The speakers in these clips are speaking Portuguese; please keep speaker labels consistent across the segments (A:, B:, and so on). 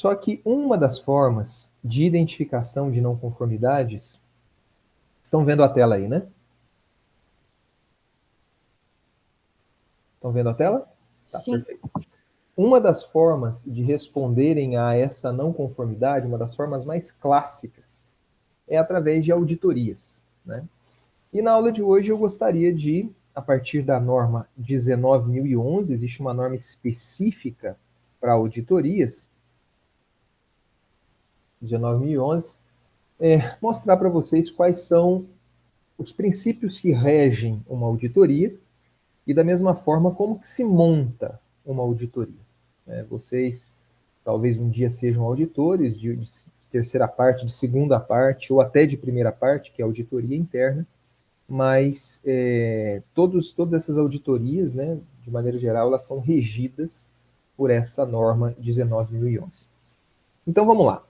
A: Só que uma das formas de identificação de não conformidades, estão vendo a tela aí, né? Estão vendo a tela? Tá,
B: Sim.
A: perfeito. Uma das formas de responderem a essa não conformidade, uma das formas mais clássicas, é através de auditorias, né? E na aula de hoje eu gostaria de, a partir da norma 19.011, existe uma norma específica para auditorias, 19.011, mostrar para vocês quais são os princípios que regem uma auditoria e, da mesma forma, como que se monta uma auditoria. Vocês talvez um dia sejam auditores de terceira parte, de segunda parte ou até de primeira parte, que é a auditoria interna, mas todas essas auditorias, né, de maneira geral, elas são regidas por essa norma 19.011. Então vamos lá.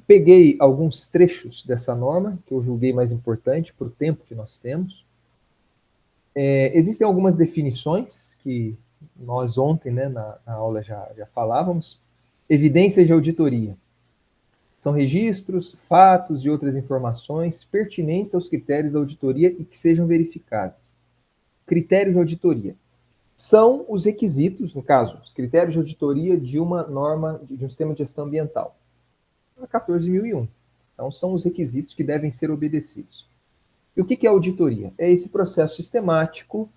A: Peguei alguns trechos dessa norma, que eu julguei mais importante para o tempo que nós temos. Existem algumas definições que nós ontem, né, na aula já falávamos. Evidências de auditoria. São registros, fatos e outras informações pertinentes aos critérios da auditoria e que sejam verificáveis. Critérios de auditoria. São os requisitos, no caso, os critérios de auditoria de uma norma, de um sistema de gestão ambiental. A 14.001. Então, são os requisitos que devem ser obedecidos. E o que é auditoria? É esse processo sistemático,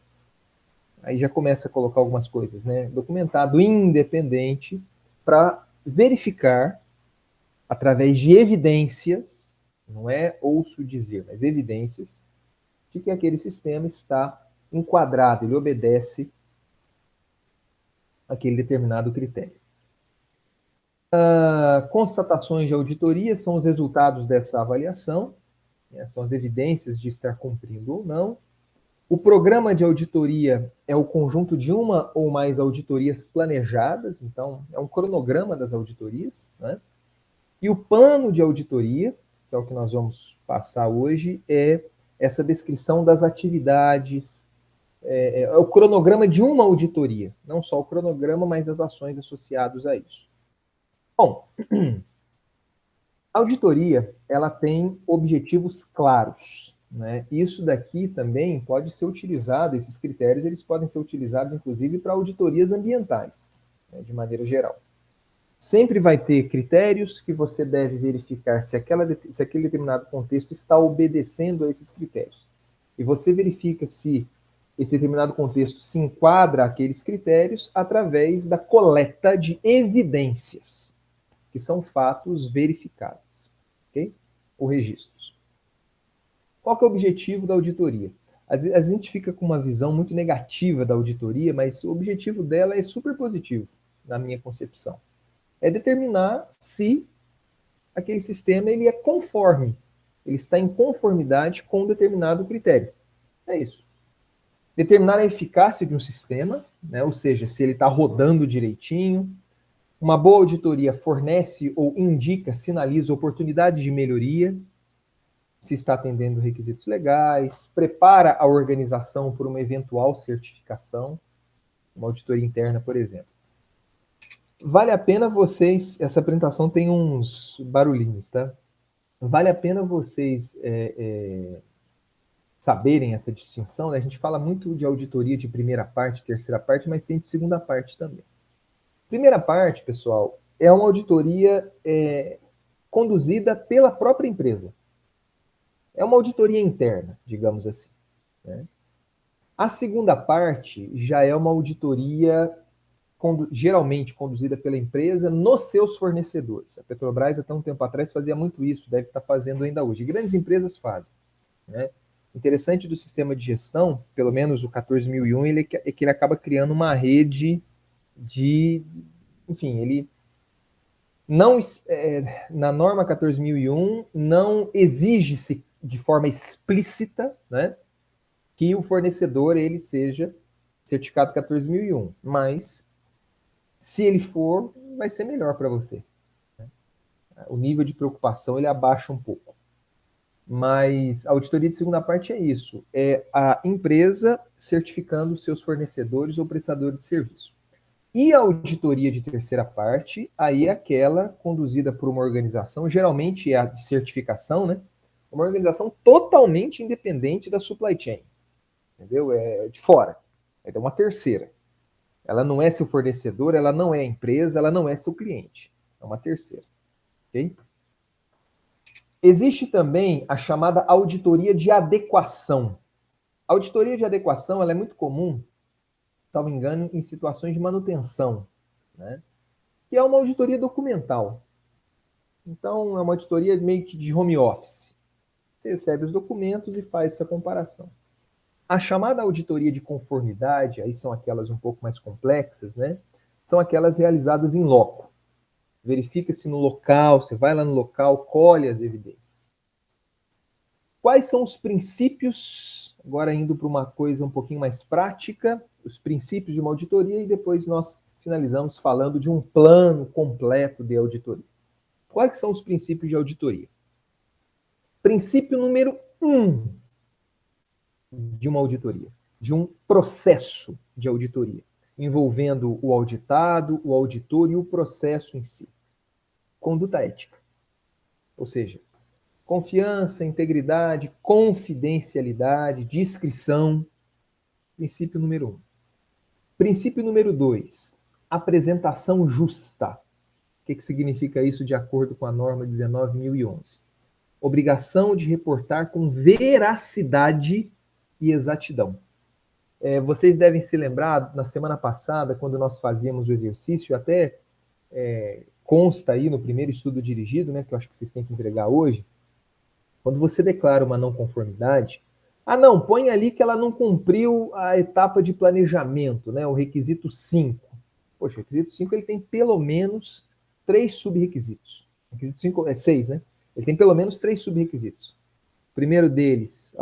A: aí já começa a colocar algumas coisas, né? Documentado, independente, para verificar, através de evidências, não é ouço dizer, mas evidências, de que aquele sistema está enquadrado, ele obedece aquele determinado critério. Constatações de auditoria são os resultados dessa avaliação, né, são as evidências de estar cumprindo ou não. O programa de auditoria é o conjunto de uma ou mais auditorias planejadas, então é um cronograma das auditorias, né? E o plano de auditoria, que é o que nós vamos passar hoje, é essa descrição das atividades, é o cronograma de uma auditoria, não só o cronograma, mas as ações associadas a isso. Bom, a auditoria, ela tem objetivos claros, né? Isso daqui também pode ser utilizado, esses critérios, eles podem ser utilizados, inclusive, para auditorias ambientais, né, de maneira geral. Sempre vai ter critérios que você deve verificar se aquele determinado contexto está obedecendo a esses critérios. E você verifica se esse determinado contexto se enquadra àqueles critérios através da coleta de evidências, que são fatos verificáveis, ok? Ou registros. Qual que é o objetivo da auditoria? Às vezes a gente fica com uma visão muito negativa da auditoria, mas o objetivo dela é super positivo, na minha concepção. É determinar se aquele sistema ele é conforme, ele está em conformidade com um determinado critério. É isso. Determinar a eficácia de um sistema, né? Ou seja, se ele está rodando direitinho. Uma boa auditoria fornece ou indica, sinaliza oportunidade de melhoria, se está atendendo requisitos legais, prepara a organização por uma eventual certificação, uma auditoria interna, por exemplo. Vale a pena vocês, essa apresentação tem uns barulhinhos, tá? Vale a pena vocês saberem essa distinção, né? A gente fala muito de auditoria de primeira parte, terceira parte, mas tem de segunda parte também. Primeira parte, pessoal, é uma auditoria conduzida pela própria empresa. É uma auditoria interna, digamos assim, né? A segunda parte já é uma auditoria geralmente conduzida pela empresa nos seus fornecedores. A Petrobras, até um tempo atrás, fazia muito isso, deve estar fazendo ainda hoje. Grandes empresas fazem, né? Interessante do sistema de gestão, pelo menos o 14.001, é que ele acaba criando uma rede de... Enfim, ele não... na norma 14.001, não exige-se de forma explícita, né, que o fornecedor ele seja certificado 14.001, mas se ele for, vai ser melhor para você. O nível de preocupação ele abaixa um pouco. Mas a auditoria de segunda parte é isso, é a empresa certificando seus fornecedores ou prestadores de serviço. E a auditoria de terceira parte, aí é aquela conduzida por uma organização, geralmente é a de certificação, né? Uma organização totalmente independente da supply chain, entendeu? É de fora. É uma terceira. Ela não é seu fornecedor, ela não é a empresa, ela não é seu cliente. É uma terceira. Ok? Existe também a chamada auditoria de adequação. A auditoria de adequação ela é muito comum, se não me engano, em situações de manutenção, né? Que é uma auditoria documental. Então, é uma auditoria meio que de home office. Você recebe os documentos e faz essa comparação. A chamada auditoria de conformidade, aí são aquelas um pouco mais complexas, né? São aquelas realizadas em loco. Verifica-se no local, você vai lá no local, colhe as evidências. Quais são os princípios, agora indo para uma coisa um pouquinho mais prática, os princípios de uma auditoria e depois nós finalizamos falando de um plano completo de auditoria. Quais são os princípios de auditoria? Princípio número 1 de uma auditoria, de um processo de auditoria, envolvendo o auditado, o auditor e o processo em si. Conduta ética. Ou seja, confiança, integridade, confidencialidade, discrição. Princípio número 1. Princípio número 2, apresentação justa. O que significa isso de acordo com a norma 19.011? Obrigação de reportar com veracidade e exatidão. Vocês devem se lembrar, na semana passada, quando nós fazíamos o exercício, até consta aí no primeiro estudo dirigido, né, que eu acho que vocês têm que entregar hoje, quando você declara uma não conformidade, não, põe ali que ela não cumpriu a etapa de planejamento, né, o requisito 5. Poxa, o requisito 5 ele tem pelo menos 3 subrequisitos. O requisito 5 é 6, né? Ele tem pelo menos 3 subrequisitos. O primeiro deles,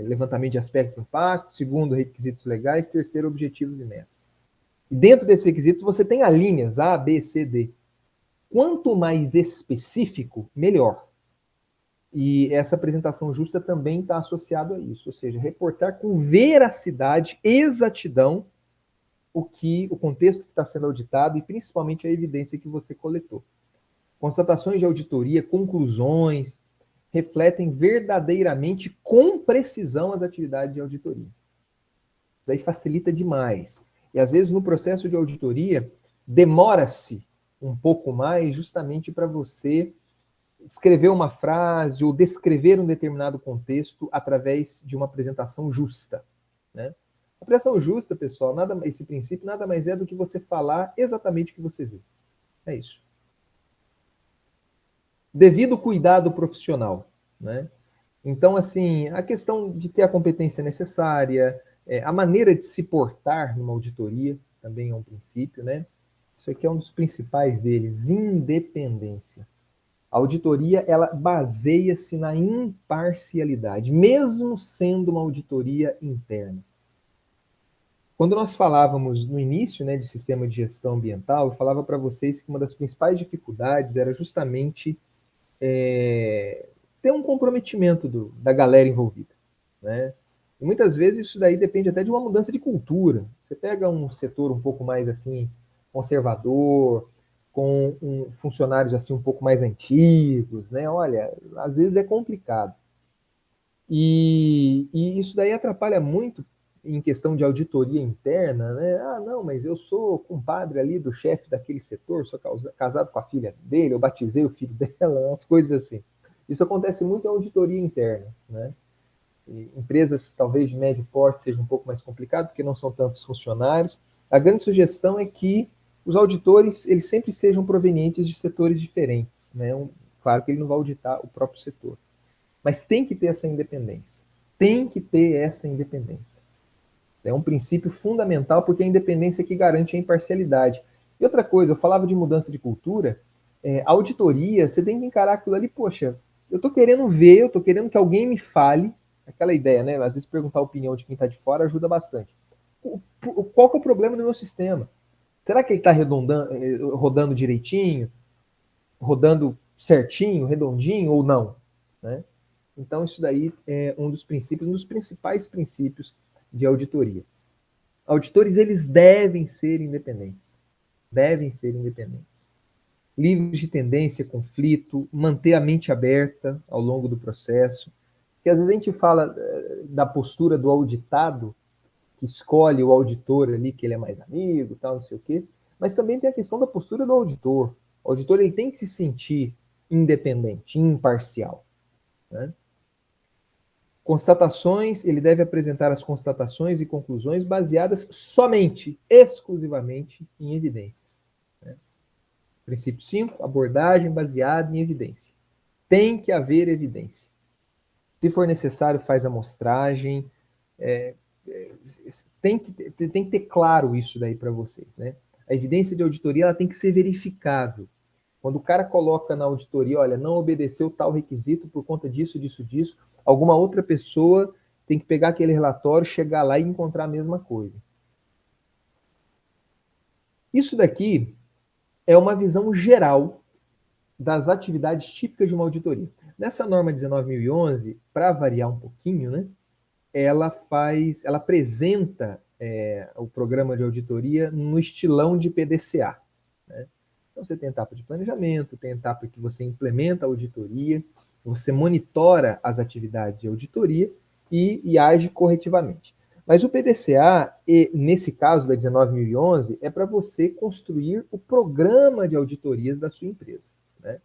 A: levantamento de aspectos de impacto. Segundo, requisitos legais. Terceiro, objetivos e metas. E dentro desses requisitos você tem as linhas A, B, C, D. Quanto mais específico, melhor. E essa apresentação justa também está associada a isso, ou seja, reportar com veracidade, exatidão, o contexto que está sendo auditado e principalmente a evidência que você coletou. Constatações de auditoria, conclusões, refletem verdadeiramente com precisão as atividades de auditoria. Daí facilita demais. E às vezes no processo de auditoria demora-se um pouco mais justamente para você escrever uma frase ou descrever um determinado contexto através de uma apresentação justa, né? A apresentação justa, pessoal, esse princípio nada mais é do que você falar exatamente o que você viu. É isso. Devido cuidado profissional, né? Então, assim, a questão de ter a competência necessária, a maneira de se portar numa auditoria também é um princípio, né? Isso aqui é um dos principais deles, independência. A auditoria, ela baseia-se na imparcialidade, mesmo sendo uma auditoria interna. Quando nós falávamos no início, né, de sistema de gestão ambiental, eu falava para vocês que uma das principais dificuldades era justamente ter um comprometimento da galera envolvida, né? E muitas vezes isso daí depende até de uma mudança de cultura. Você pega um setor um pouco mais assim conservador, com funcionários assim um pouco mais antigos, né? Olha, às vezes é complicado. E isso daí atrapalha muito em questão de auditoria interna, né? Não, mas eu sou compadre ali do chefe daquele setor, sou casado com a filha dele, eu batizei o filho dela, umas coisas assim. Isso acontece muito em auditoria interna, né? E empresas talvez de médio porte seja um pouco mais complicado, porque não são tantos funcionários. A grande sugestão é que os auditores eles sempre sejam provenientes de setores diferentes, né? Claro que ele não vai auditar o próprio setor, mas tem que ter essa independência. Tem que ter essa independência. É um princípio fundamental, porque é a independência que garante a imparcialidade. E outra coisa, eu falava de mudança de cultura, auditoria, você tem que encarar aquilo ali, poxa, eu estou querendo ver, eu estou querendo que alguém me fale, aquela ideia, né? Às vezes perguntar a opinião de quem está de fora ajuda bastante. Qual que é o problema do meu sistema? Será que ele está rodando direitinho? Rodando certinho, redondinho ou não? Né? Então, isso daí é um dos princípios, um dos principais princípios de auditoria. Auditores, eles devem ser independentes. devem ser independentes. Livres de tendência, conflito, manter a mente aberta ao longo do processo. Porque às vezes a gente fala da postura do auditado, que escolhe o auditor ali, que ele é mais amigo, tal, não sei o quê, mas também tem a questão da postura do auditor. O auditor ele tem que se sentir independente, imparcial. Né? Constatações, ele deve apresentar as constatações e conclusões baseadas somente, exclusivamente em evidências. Né? Princípio 5, abordagem baseada em evidência. Tem que haver evidência. Se for necessário, faz amostragem. Tem que ter claro isso daí para vocês. Né? A evidência de auditoria ela tem que ser verificável. Quando o cara coloca na auditoria, olha, não obedeceu tal requisito por conta disso, disso, disso, alguma outra pessoa tem que pegar aquele relatório, chegar lá e encontrar a mesma coisa. Isso daqui é uma visão geral das atividades típicas de uma auditoria. Nessa norma 19.011, para variar um pouquinho, né, ela apresenta o programa de auditoria no estilão de PDCA. Né? Então, você tem etapa de planejamento, tem etapa que você implementa a auditoria, você monitora as atividades de auditoria e age corretivamente. Mas o PDCA, nesse caso da 19.011, é para você construir o programa de auditorias da sua empresa. Né?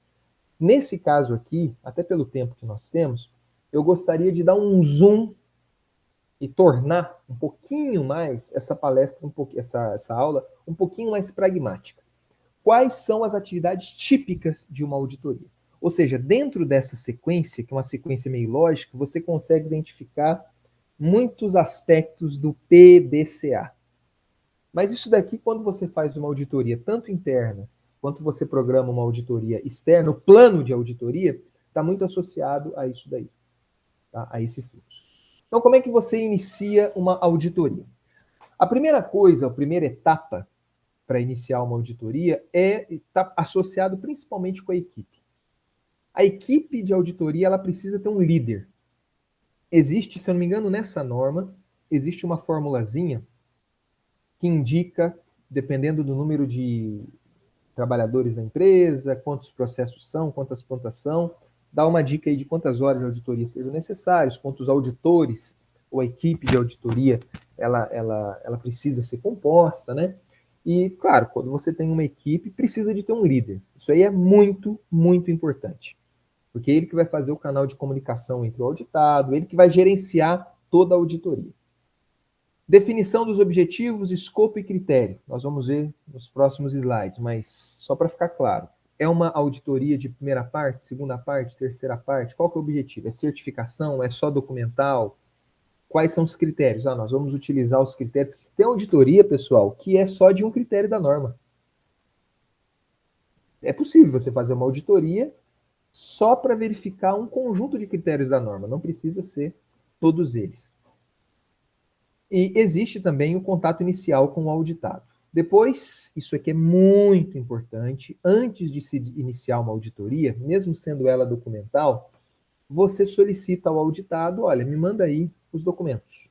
A: Nesse caso aqui, até pelo tempo que nós temos, eu gostaria de dar um zoom e tornar um pouquinho mais essa palestra, essa aula, um pouquinho mais pragmática. Quais são as atividades típicas de uma auditoria? Ou seja, dentro dessa sequência, que é uma sequência meio lógica, você consegue identificar muitos aspectos do PDCA. Mas isso daqui, quando você faz uma auditoria tanto interna, quanto você programa uma auditoria externa, o plano de auditoria está muito associado a isso daí, tá? A esse fluxo. Então, como é que você inicia uma auditoria? A primeira coisa, a primeira etapa para iniciar uma auditoria está associado principalmente com a equipe. A equipe de auditoria ela precisa ter um líder. Existe, se eu não me engano, nessa norma, existe uma formulazinha que indica, dependendo do número de trabalhadores da empresa, quantos processos são, quantas plantas são, dá uma dica aí de quantas horas de auditoria sejam necessárias, quantos auditores ou a equipe de auditoria ela precisa ser composta, né? E, claro, quando você tem uma equipe, precisa de ter um líder. Isso aí é muito, muito importante. Porque é ele que vai fazer o canal de comunicação entre o auditado, ele que vai gerenciar toda a auditoria. Definição dos objetivos, escopo e critério. Nós vamos ver nos próximos slides, mas só para ficar claro. É uma auditoria de primeira parte, segunda parte, terceira parte? Qual que é o objetivo? É certificação? É só documental? Quais são os critérios? Nós vamos utilizar os critérios. Tem auditoria, pessoal, que é só de um critério da norma. É possível você fazer uma auditoria só para verificar um conjunto de critérios da norma. Não precisa ser todos eles. E existe também o contato inicial com o auditado. Depois, isso aqui é muito importante, antes de se iniciar uma auditoria, mesmo sendo ela documental, você solicita ao auditado, olha, me manda aí os documentos,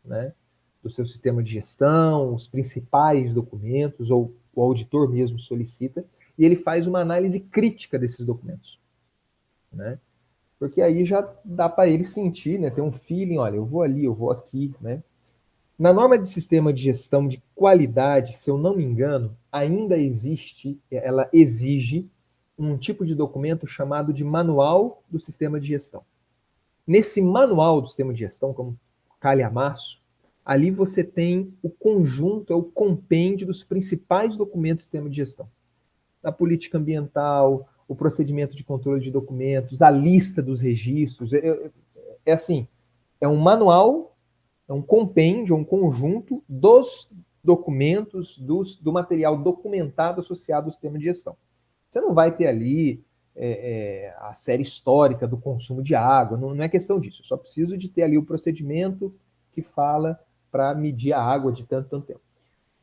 A: né, do seu sistema de gestão, os principais documentos, ou o auditor mesmo solicita, e ele faz uma análise crítica desses documentos, né, porque aí já dá para ele sentir, né, ter um feeling, olha, eu vou ali, eu vou aqui, né. Na norma de sistema de gestão de qualidade, se eu não me engano, ainda existe, ela exige um tipo de documento chamado de manual do sistema de gestão. Nesse manual do sistema de gestão, como calhamaço, ali você tem o conjunto, é o compêndio dos principais documentos do sistema de gestão. A política ambiental, o procedimento de controle de documentos, a lista dos registros. É assim, é um manual, é um compêndio, um conjunto dos documentos, do material documentado associado ao sistema de gestão. Você não vai ter ali a série histórica do consumo de água, não é questão disso. Eu só preciso de ter ali o procedimento que fala para medir a água de tanto tempo.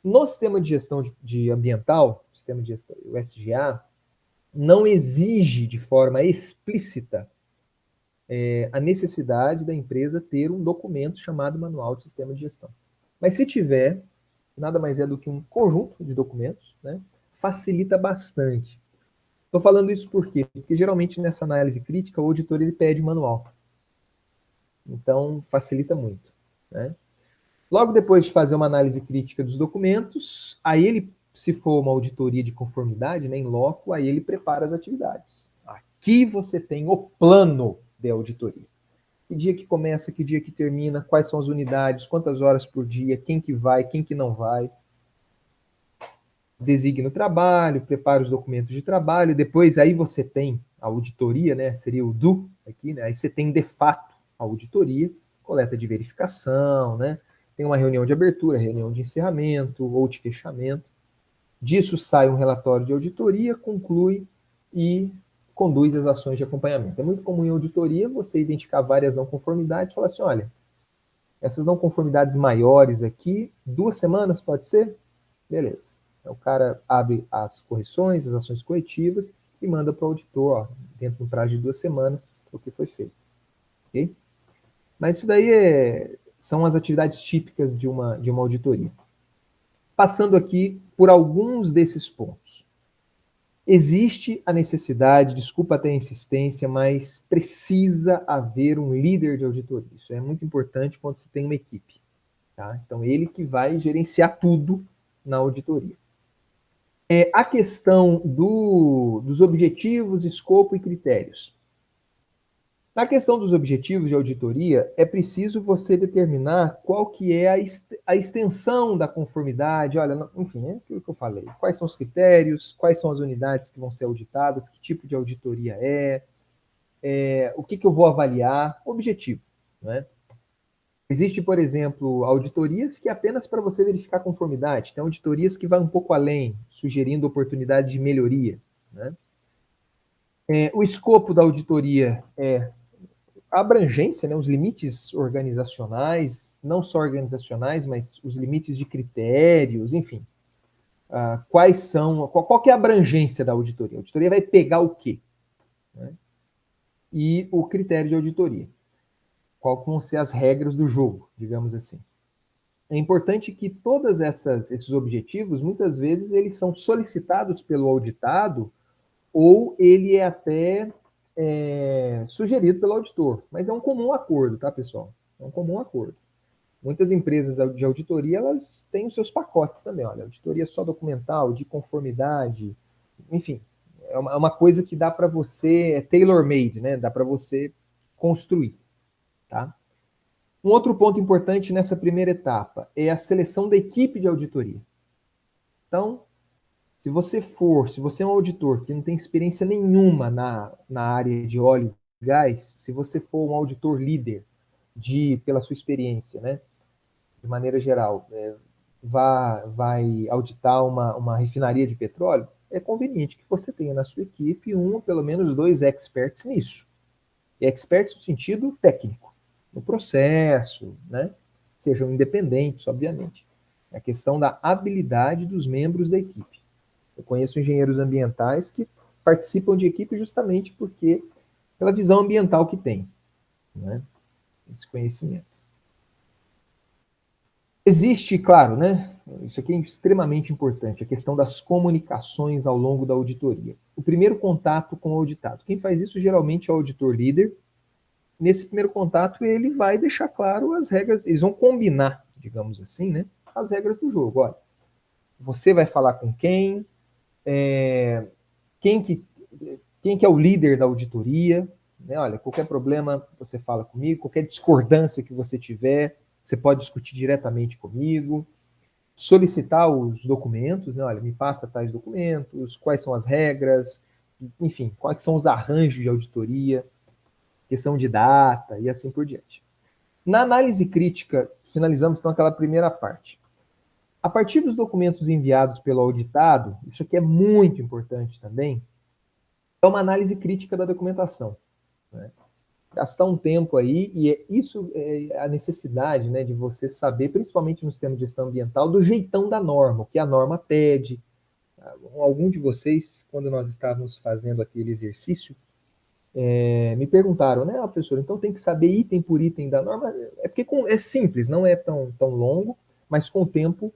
A: No sistema de gestão de ambiental, sistema de gestão, o SGA, não exige de forma explícita a necessidade da empresa ter um documento chamado Manual de Sistema de Gestão. Mas se tiver, nada mais é do que um conjunto de documentos, né? Facilita bastante. Estou falando isso por quê? Porque geralmente nessa análise crítica o auditor ele pede manual. Então facilita muito, né? Logo depois de fazer uma análise crítica dos documentos, aí ele, se for uma auditoria de conformidade, né, em loco, aí ele prepara as atividades. Aqui você tem o plano de auditoria. Que dia que começa, que dia que termina, quais são as unidades, quantas horas por dia, quem que vai, quem que não vai. Designa o trabalho, prepara os documentos de trabalho, depois aí você tem a auditoria, né, seria o do aqui, né, aí você tem de fato a auditoria, coleta de verificação, né, tem uma reunião de abertura, reunião de encerramento ou de fechamento. Disso sai um relatório de auditoria, conclui e conduz as ações de acompanhamento. É muito comum em auditoria você identificar várias não conformidades e falar assim, olha, essas não conformidades maiores aqui, 2 semanas pode ser? Beleza. Então, o cara abre as correções, as ações corretivas e manda para o auditor, ó, dentro do prazo de 2 semanas, o que foi feito. Okay? Mas isso daí são as atividades típicas de uma auditoria. Passando aqui por alguns desses pontos. Existe a necessidade, desculpa até a insistência, mas precisa haver um líder de auditoria. Isso é muito importante quando você tem uma equipe. Tá? Então, ele que vai gerenciar tudo na auditoria. A questão dos objetivos, escopo e critérios. Na questão dos objetivos de auditoria, é preciso você determinar qual que é a extensão da conformidade, olha, enfim, é aquilo que eu falei. Quais são os critérios, quais são as unidades que vão ser auditadas, que tipo de auditoria o que eu vou avaliar, objetivo, né? Existe, por exemplo, auditorias que é apenas para você verificar conformidade, tem auditorias que vão um pouco além, sugerindo oportunidade de melhoria, né? O escopo da auditoria é a abrangência, né, os limites organizacionais, não só organizacionais, mas os limites de critérios, enfim. Qual que é a abrangência da auditoria? A auditoria vai pegar o quê? Né? E o critério de auditoria. Qual vão ser as regras do jogo, digamos assim. É importante que todos esses objetivos, muitas vezes, eles são solicitados pelo auditado ou ele é até sugerido pelo auditor. Mas é um comum acordo, tá, pessoal? É um comum acordo. Muitas empresas de auditoria, elas têm os seus pacotes também. Olha, auditoria só documental, de conformidade, enfim. É uma coisa que dá para você, é tailor-made, né? Dá para você construir, tá? Um outro ponto importante nessa primeira etapa é a seleção da equipe de auditoria. Então, se você é um auditor que não tem experiência nenhuma na área de óleo e gás, se você for um auditor líder pela sua experiência, né, de maneira geral, vai auditar uma refinaria de petróleo, é conveniente que você tenha na sua equipe pelo menos 2 experts nisso. E experts no sentido técnico, no processo, né, sejam independentes, obviamente. É a questão da habilidade dos membros da equipe. Eu conheço engenheiros ambientais que participam de equipe justamente pela visão ambiental que tem, né? Esse conhecimento. Existe, claro, né? Isso aqui é extremamente importante, a questão das comunicações ao longo da auditoria. O primeiro contato com o auditado. Quem faz isso geralmente é o auditor líder. Nesse primeiro contato, ele vai deixar claro as regras, eles vão combinar, digamos assim, né? As regras do jogo. Olha, você vai falar com quem, quem que é o líder da auditoria, né? Olha, qualquer problema você fala comigo, qualquer discordância que você tiver, você pode discutir diretamente comigo, solicitar os documentos, né? Olha, me passa tais documentos, quais são as regras, enfim, quais são os arranjos de auditoria, questão de data e assim por diante. Na análise crítica, finalizamos então aquela primeira parte. A partir dos documentos enviados pelo auditado, isso aqui é muito importante também, é uma análise crítica da documentação, né? Gastar um tempo aí, e isso é a necessidade, né, de você saber, principalmente no sistema de gestão ambiental, do jeitão da norma, o que a norma pede. Algum de vocês, quando nós estávamos fazendo aquele exercício, me perguntaram, né, professor, então tem que saber item por item da norma? É porque é simples, não é tão longo, mas com o tempo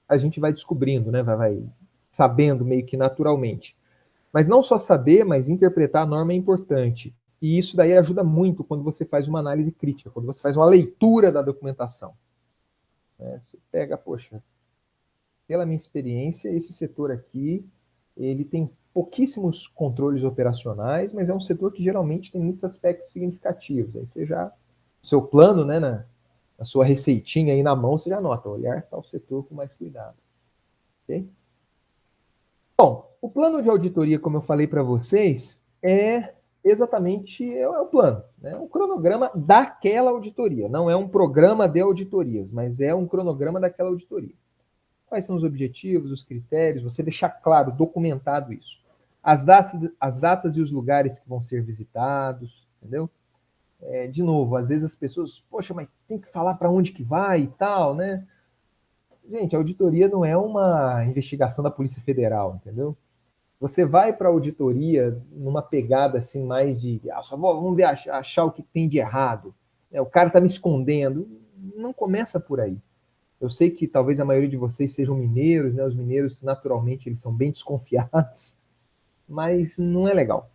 A: a gente vai descobrindo, né? Vai sabendo meio que naturalmente. Mas não só saber, mas interpretar a norma é importante. E isso daí ajuda muito quando você faz uma análise crítica, quando você faz uma leitura da documentação. Né? Você pega, poxa, pela minha experiência, esse setor aqui, ele tem pouquíssimos controles operacionais, mas é um setor que geralmente tem muitos aspectos significativos. Aí você já, o seu plano, né, na sua receitinha aí na mão, você já nota, olhar tal setor com mais cuidado. Ok? Bom, o plano de auditoria, como eu falei para vocês, é exatamente o plano, né? O cronograma daquela auditoria. Não é um programa de auditorias, mas é um cronograma daquela auditoria. Quais são os objetivos, os critérios, você deixar claro, documentado isso. As datas e os lugares que vão ser visitados, entendeu? De novo, às vezes as pessoas, poxa, mas tem que falar para onde que vai e tal, né? Gente, a auditoria não é uma investigação da Polícia Federal, entendeu? Você vai para a auditoria numa pegada assim mais de vamos ver, achar o que tem de errado. O cara está me escondendo. Não começa por aí. Eu sei que talvez a maioria de vocês sejam mineiros, né? Os mineiros, naturalmente, eles são bem desconfiados, mas não é legal.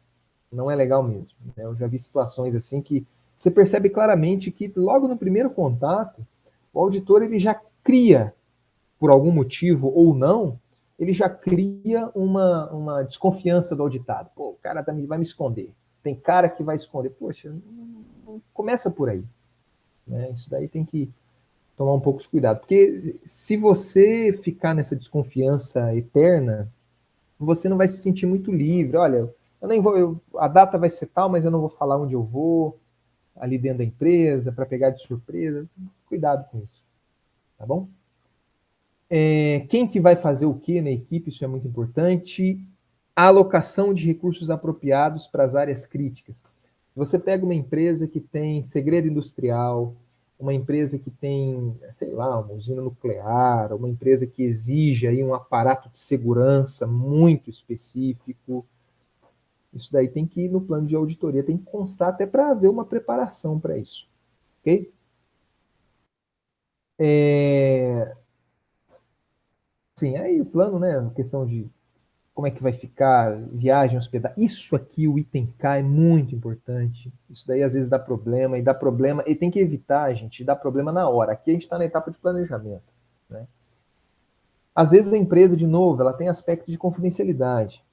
A: Não é legal mesmo. Né? Eu já vi situações assim que você percebe claramente que logo no primeiro contato, o auditor ele já cria, por algum motivo ou não, ele já cria uma desconfiança do auditado. Pô, o cara vai me esconder. Tem cara que vai esconder. Poxa, não começa por aí. Né? Isso daí tem que tomar um pouco de cuidado. Porque se você ficar nessa desconfiança eterna, você não vai se sentir muito livre. Olha, eu nem vou, a data vai ser tal, mas eu não vou falar onde eu vou, ali dentro da empresa, para pegar de surpresa. Cuidado com isso, tá bom? Quem que vai fazer o que na equipe, isso é muito importante. A alocação de recursos apropriados para as áreas críticas. Você pega uma empresa que tem segredo industrial, uma empresa que tem, sei lá, uma usina nuclear, uma empresa que exige aí um aparato de segurança muito específico. Isso daí tem que ir no plano de auditoria, tem que constar até para haver uma preparação para isso. Ok? Sim, aí o plano, né? A questão de como é que vai ficar, viagem, hospedagem. Isso aqui, o item K, é muito importante. Isso daí às vezes dá problema, e dá problema, e tem que evitar, gente, de dar problema na hora. Aqui a gente está na etapa de planejamento. Né? Às vezes a empresa, de novo, ela tem aspectos de confidencialidade.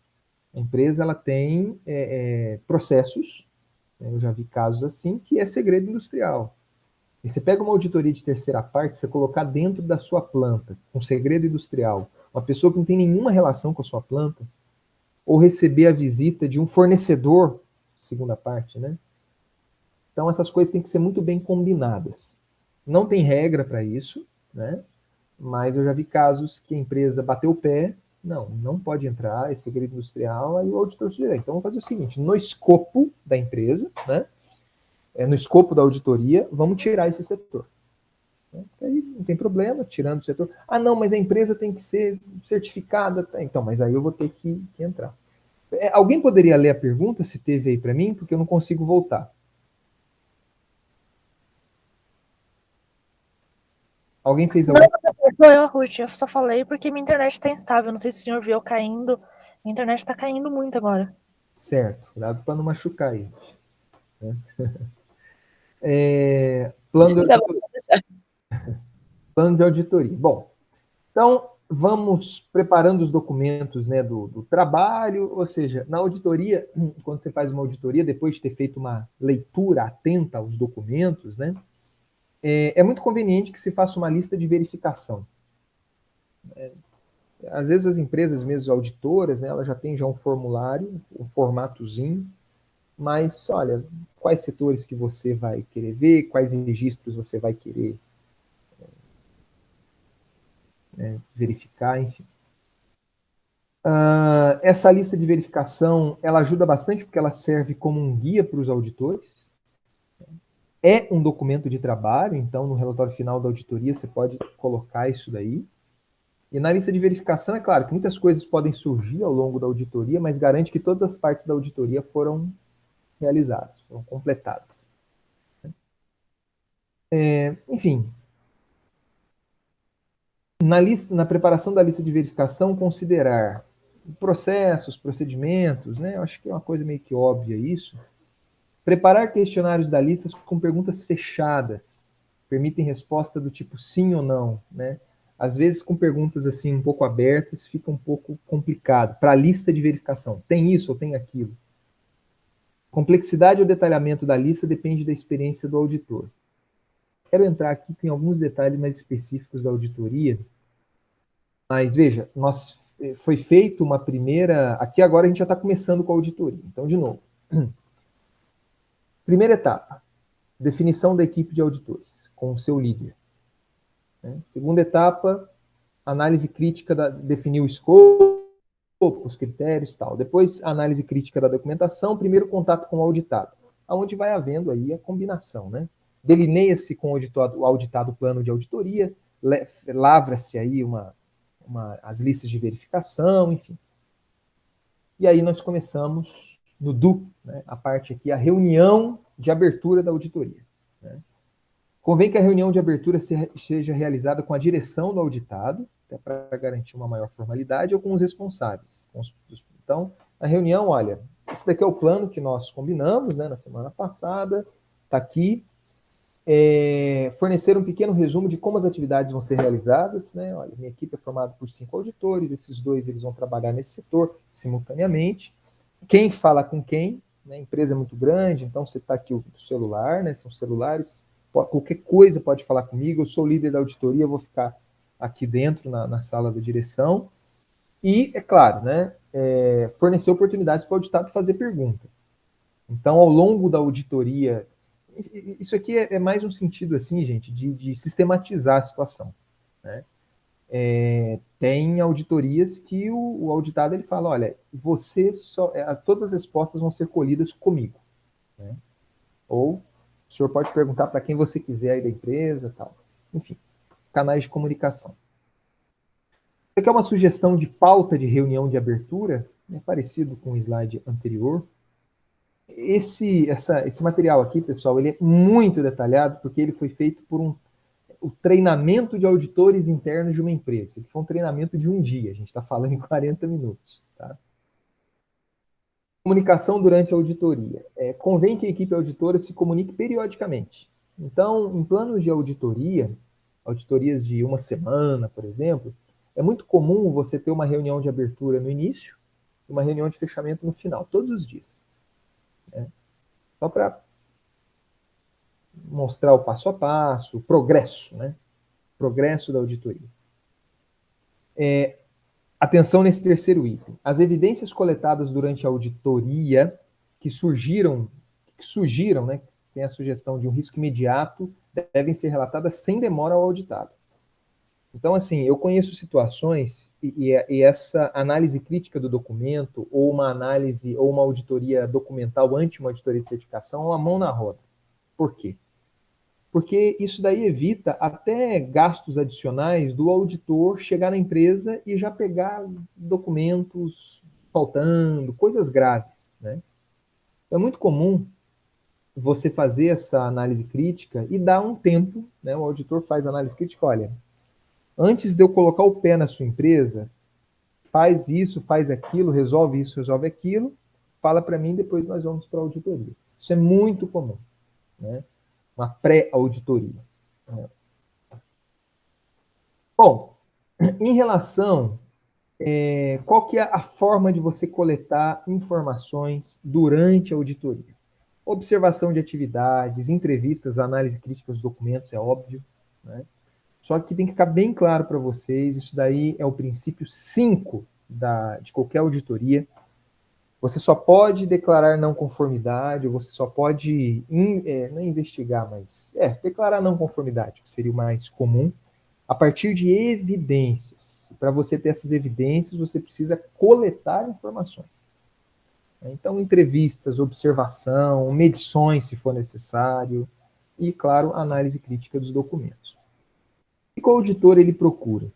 A: A empresa ela tem processos, né? Eu já vi casos assim, que é segredo industrial. E você pega uma auditoria de terceira parte, você colocar dentro da sua planta, um segredo industrial, uma pessoa que não tem nenhuma relação com a sua planta, ou receber a visita de um fornecedor, segunda parte, né? Então essas coisas têm que ser muito bem combinadas. Não tem regra para isso, né? Mas eu já vi casos que a empresa bateu o pé, não pode entrar, é segredo industrial, aí o auditor sugeriu. Então vamos fazer o seguinte, no escopo da empresa, né? No escopo da auditoria, vamos tirar esse setor. Aí não tem problema, tirando o setor. Ah, não, mas a empresa tem que ser certificada. Então, mas aí eu vou ter que entrar. Alguém poderia ler a pergunta, se teve aí para mim, porque eu não consigo voltar. Alguém fez
B: Não,
A: alguma?
B: foi eu, Ruth. Eu só falei porque minha internet tá instável. Não sei se o senhor viu caindo. Minha internet tá caindo muito agora.
A: Certo, cuidado para não machucar aí. Né? Plano de
B: Tá bom.
A: auditoria. Plano de auditoria. Bom, então vamos preparando os documentos, né, do trabalho, ou seja, na auditoria, quando você faz uma auditoria, depois de ter feito uma leitura atenta aos documentos, né, é muito conveniente que se faça uma lista de verificação. Às vezes as empresas mesmo auditoras, né, elas já têm já um formulário, um formatozinho, mas olha, quais setores que você vai querer ver, quais registros você vai querer verificar, enfim. Essa lista de verificação, ela ajuda bastante porque ela serve como um guia para os auditores. É um documento de trabalho, então no relatório final da auditoria você pode colocar isso daí. E na lista de verificação, é claro que muitas coisas podem surgir ao longo da auditoria, mas garante que todas as partes da auditoria foram realizadas, foram completadas. Enfim, Na preparação da lista de verificação, considerar processos, procedimentos, né? Eu acho que é uma coisa meio que óbvia isso. Preparar questionários da lista com perguntas fechadas, permitem resposta do tipo sim ou não, né? Às vezes com perguntas assim um pouco abertas fica um pouco complicado. Para a lista de verificação, tem isso ou tem aquilo? Complexidade ou detalhamento da lista depende da experiência do auditor. Quero entrar aqui em alguns detalhes mais específicos da auditoria, mas veja, foi feita uma primeira... Aqui agora a gente já está começando com a auditoria. Então, de novo. Primeira etapa, definição da equipe de auditores, com o seu líder. Segunda etapa, análise crítica, definir o escopo, os critérios e tal. Depois, análise crítica da documentação, primeiro contato com o auditado, onde vai havendo aí a combinação, né? Delineia-se com o auditado plano de auditoria, lavra-se aí as listas de verificação, enfim. E aí nós começamos no DU, né, a parte aqui, a reunião de abertura da auditoria. Né? Convém que a reunião de abertura seja realizada com a direção do auditado, para garantir uma maior formalidade, ou com os responsáveis. Então, a reunião, olha, esse daqui é o plano que nós combinamos, né, na semana passada, está aqui. Fornecer um pequeno resumo de como as atividades vão ser realizadas, né? Olha, minha equipe é formada por 5 auditores, esses 2 eles vão trabalhar nesse setor simultaneamente. Quem fala com quem, né? A empresa é muito grande, então você está aqui o celular, né? São celulares, qualquer coisa pode falar comigo, eu sou líder da auditoria, eu vou ficar aqui dentro na sala da direção. E, é claro, né? Fornecer oportunidades para o auditado fazer pergunta. Então, ao longo da auditoria, isso aqui é mais um sentido, assim, gente, de sistematizar a situação. Né? Tem auditorias que o auditado ele fala, olha, todas as respostas vão ser colhidas comigo. Né? Ou o senhor pode perguntar para quem você quiser aí da empresa, tal. Enfim, canais de comunicação. Isso aqui é uma sugestão de pauta de reunião de abertura, né, parecido com o slide anterior. Esse material aqui, pessoal, ele é muito detalhado porque ele foi feito por o treinamento de auditores internos de uma empresa. Ele foi um treinamento de um dia, a gente está falando em 40 minutos. Tá? Comunicação durante a auditoria. Convém que a equipe auditora se comunique periodicamente. Então, em planos de auditoria, auditorias de uma semana, por exemplo, é muito comum você ter uma reunião de abertura no início e uma reunião de fechamento no final, todos os dias. Né? Só para mostrar o passo a passo, o progresso, né? Progresso da auditoria. Atenção nesse terceiro item. As evidências coletadas durante a auditoria que surgiram, né? Tem a sugestão de um risco imediato, devem ser relatadas sem demora ao auditado. Então, assim, eu conheço situações e essa análise crítica do documento, ou uma análise, ou uma auditoria documental ante uma auditoria de certificação, é uma mão na roda. Por quê? Porque isso daí evita até gastos adicionais do auditor chegar na empresa e já pegar documentos faltando, coisas graves. Né? É muito comum você fazer essa análise crítica e dar um tempo, né? O auditor faz análise crítica, olha, antes de eu colocar o pé na sua empresa, faz isso, faz aquilo, resolve isso, resolve aquilo, fala para mim, depois nós vamos para a auditoria. Isso é muito comum. Né? Uma pré-auditoria. Bom, em relação, qual que é a forma de você coletar informações durante a auditoria? Observação de atividades, entrevistas, análise crítica dos documentos, é óbvio. Né? Só que tem que ficar bem claro para vocês, isso daí é o princípio 5 de qualquer auditoria. Você só pode declarar não conformidade, ou você só pode, não investigar, mas declarar não conformidade, que seria o mais comum, a partir de evidências. Para você ter essas evidências, você precisa coletar informações. Então, entrevistas, observação, medições, se for necessário, e, claro, análise crítica dos documentos. O que o auditor ele procura?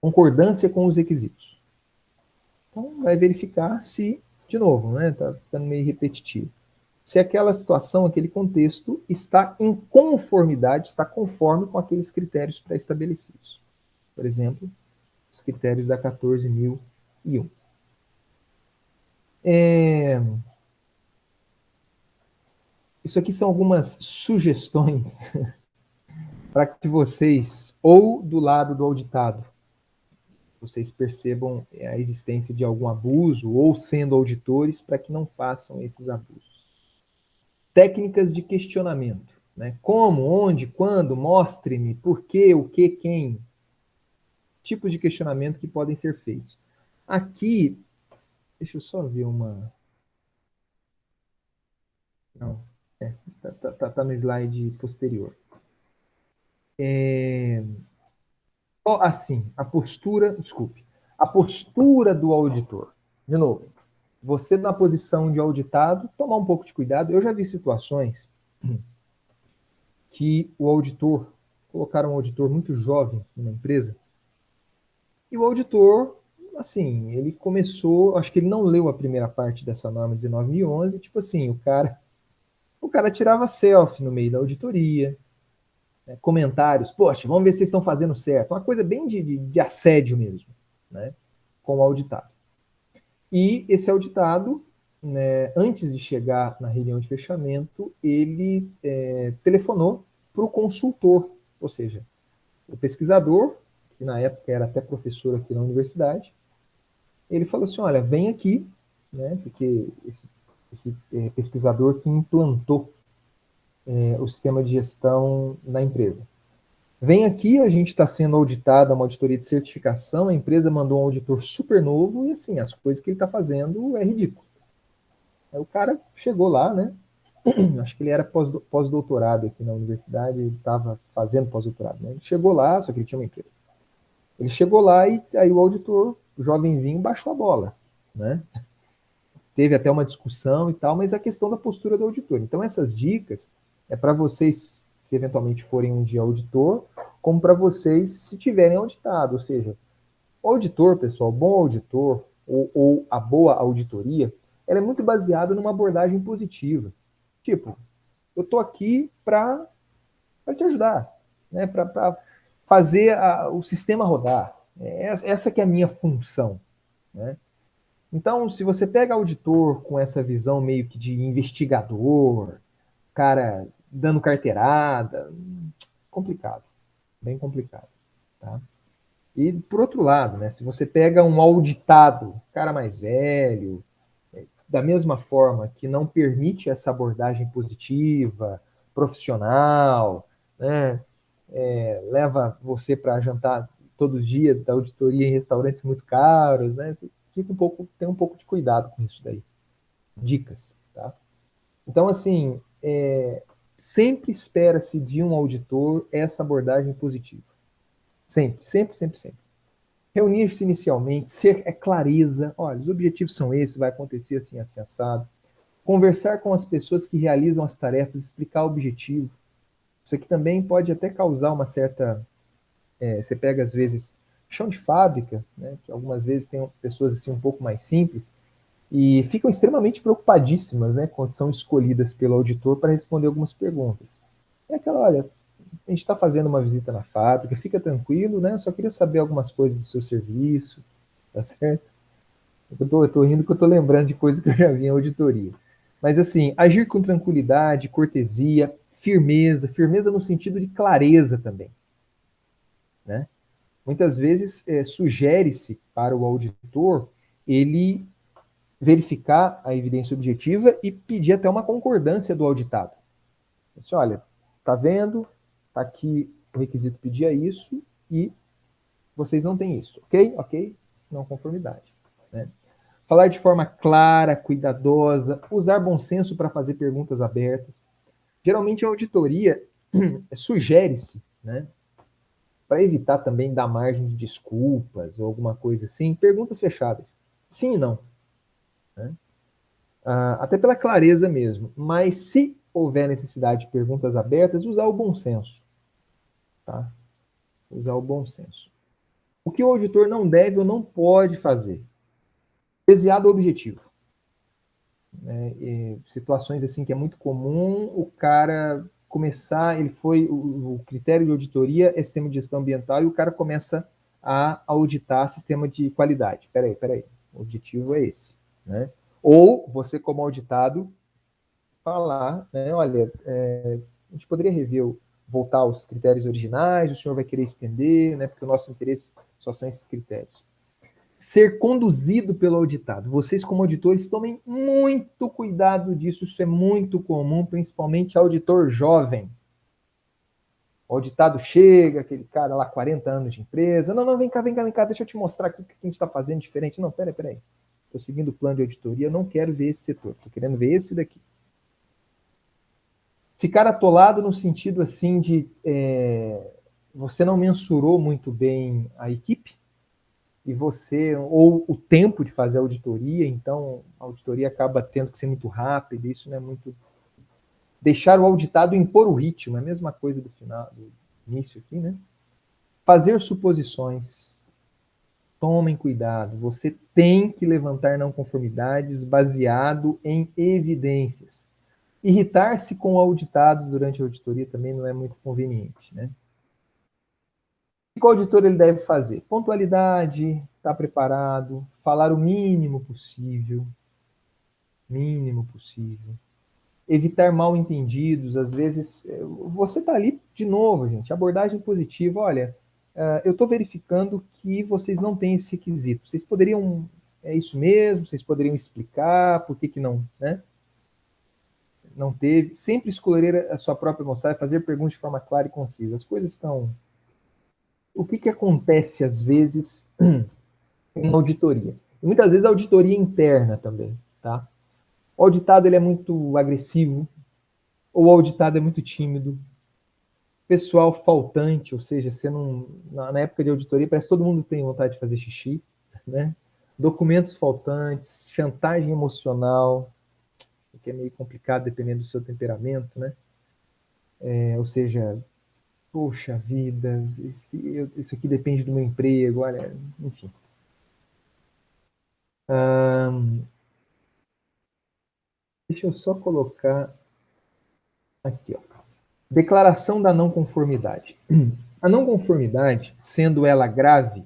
A: Concordância com os requisitos. Então, vai verificar se, de novo, né, está ficando meio repetitivo, se aquela situação, aquele contexto está em conformidade, está conforme com aqueles critérios pré-estabelecidos. por exemplo, os critérios da 14.001. Isso aqui são algumas sugestões para que vocês, ou do lado do auditado, vocês percebam a existência de algum abuso, ou sendo auditores, para que não façam esses abusos. Técnicas de questionamento, né? Como, onde, quando, mostre-me, por quê, o que, quem. Tipos de questionamento que podem ser feitos. Aqui, deixa eu só ver uma... Não, tá no slide posterior. Assim, a postura do auditor. De novo, você na posição de auditado, tomar um pouco de cuidado. Eu já vi situações que o auditor, colocaram um auditor muito jovem numa empresa, e o auditor, assim, ele começou, acho que ele não leu a primeira parte dessa norma 19.011, tipo assim, o cara tirava selfie no meio da auditoria, né, comentários, poxa, vamos ver se vocês estão fazendo certo, uma coisa bem de assédio mesmo, né, com o auditado. E esse auditado, né, antes de chegar na reunião de fechamento, ele telefonou para o consultor, ou seja, o pesquisador, que na época era até professor aqui na universidade, ele falou assim, olha, vem aqui, né, porque esse pesquisador que implantou o sistema de gestão na empresa. Vem aqui, a gente está sendo auditado, uma auditoria de certificação, a empresa mandou um auditor super novo e, assim, as coisas que ele está fazendo é ridículo. Aí o cara chegou lá, né? Acho que ele era pós-doutorado aqui na universidade, ele estava fazendo pós-doutorado, né? Ele chegou lá, só que ele tinha uma empresa. Ele chegou lá e aí o auditor, o jovenzinho, baixou a bola, né? Teve até uma discussão e tal, mas a questão da postura do auditor. Então, essas dicas é para vocês, se eventualmente forem um dia auditor, como para vocês se tiverem auditado. Ou seja, o auditor, pessoal, bom auditor ou a boa auditoria, ela é muito baseada numa abordagem positiva. Tipo, eu estou aqui para te ajudar, né? Para fazer o sistema rodar. Essa que é a minha função, né? Então, se você pega auditor com essa visão meio que de investigador, cara dando carteirada, complicado, bem complicado, tá? E por outro lado, né, se você pega um auditado, cara mais velho, da mesma forma que não permite essa abordagem positiva, profissional, né, leva você para jantar todo dia da auditoria em restaurantes muito caros, né, você tem um pouco de cuidado com isso daí. Dicas, tá? Então, assim, sempre espera-se de um auditor essa abordagem positiva. Sempre, sempre, sempre, sempre. Reunir-se inicialmente, ser clareza, olha, os objetivos são esses, vai acontecer assim, assim, assado. Conversar com as pessoas que realizam as tarefas, explicar o objetivo. Isso aqui também pode até causar uma certa... você pega, às vezes, chão de fábrica, né, que algumas vezes tem pessoas assim um pouco mais simples, e ficam extremamente preocupadíssimas, né, quando são escolhidas pelo auditor para responder algumas perguntas. É aquela, olha, a gente está fazendo uma visita na fábrica, fica tranquilo, né? Só queria saber algumas coisas do seu serviço, tá certo? Eu tô rindo que eu tô lembrando de coisas que eu já vi em auditoria. Mas assim, agir com tranquilidade, cortesia, firmeza, firmeza no sentido de clareza também, né? Muitas vezes sugere-se para o auditor ele verificar a evidência objetiva e pedir até uma concordância do auditado. Assim, olha, tá vendo? Tá aqui o requisito pedia isso e vocês não têm isso, ok? Ok? Não conformidade. Né? Falar de forma clara, cuidadosa, usar bom senso para fazer perguntas abertas. Geralmente a auditoria sugere-se, né, para evitar também dar margem de desculpas ou alguma coisa assim, perguntas fechadas. Sim e não. Né? Até pela clareza mesmo. Mas se houver necessidade de perguntas abertas, usar o bom senso. Tá? Usar o bom senso. O que o auditor não deve ou não pode fazer? Desviar do objetivo. Situações assim que é muito comum, o cara começar, o critério de auditoria é sistema de gestão ambiental e o cara começa a auditar sistema de qualidade. Peraí, o objetivo é esse, né? Ou você, como auditado, falar, né, olha, a gente poderia voltar aos critérios originais, o senhor vai querer estender, né, porque o nosso interesse só são esses critérios. Ser conduzido pelo auditado. Vocês, como auditores, tomem muito cuidado disso, isso é muito comum, principalmente auditor jovem. O auditado chega, aquele cara lá, 40 anos de empresa, não, vem cá, deixa eu te mostrar aqui o que a gente está fazendo diferente. Não, peraí. Estou seguindo o plano de auditoria, não quero ver esse setor, estou querendo ver esse daqui. Ficar atolado no sentido assim de você não mensurou muito bem a equipe e ou o tempo de fazer a auditoria, então a auditoria acaba tendo que ser muito rápida, isso não é muito... Deixar o auditado impor o ritmo, é a mesma coisa do final, do início aqui, né? Fazer suposições. Tomem cuidado, você tem que levantar não conformidades baseado em evidências. Irritar-se com o auditado durante a auditoria também não é muito conveniente, né? O que o auditor ele deve fazer? Pontualidade, estar preparado, falar o mínimo possível, evitar mal-entendidos, às vezes, você está ali de novo, gente, abordagem positiva, olha, eu estou verificando que vocês não têm esse requisito, vocês poderiam, é isso mesmo, vocês poderiam explicar por que não, né? Não teve, sempre escolher a sua própria mensagem, fazer perguntas de forma clara e concisa. As coisas estão... O que acontece, às vezes, em auditoria? E muitas vezes a auditoria interna também, tá? O auditado ele é muito agressivo, ou o auditado é muito tímido, pessoal faltante, ou seja, você não, na época de auditoria parece que todo mundo tem vontade de fazer xixi, né? Documentos faltantes, chantagem emocional, que é meio complicado dependendo do seu temperamento, né? Ou seja, poxa vida, isso aqui depende do meu emprego, olha, enfim. Deixa eu só colocar aqui, ó. Declaração da não conformidade. A não conformidade, sendo ela grave,